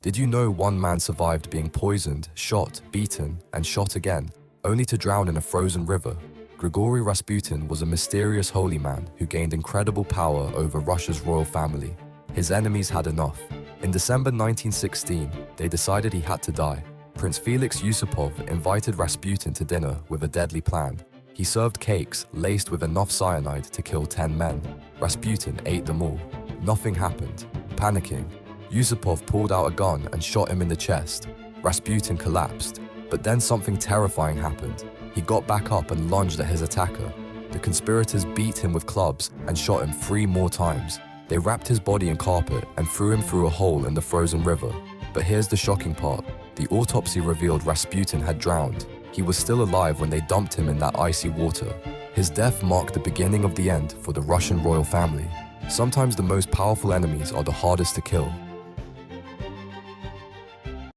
Did you know one man survived being poisoned, shot, beaten, and shot again, only to drown in a frozen river? Grigory Rasputin was a mysterious holy man who gained incredible power over Russia's royal family. His enemies had enough. In December 1916, they decided he had to die. Prince Felix Yusupov invited Rasputin to dinner with a deadly plan. He served cakes laced with enough cyanide to kill 10 men. Rasputin ate them all. Nothing happened. Panicking, Yusupov pulled out a gun and shot him in the chest. Rasputin collapsed, but then something terrifying happened. He got back up and lunged at his attacker. The conspirators beat him with clubs and shot him 3 more times. They wrapped his body in carpet and threw him through a hole in the frozen river. But here's the shocking part. The autopsy revealed Rasputin had drowned. He was still alive when they dumped him in that icy water. His death marked the beginning of the end for the Russian royal family. Sometimes the most powerful enemies are the hardest to kill.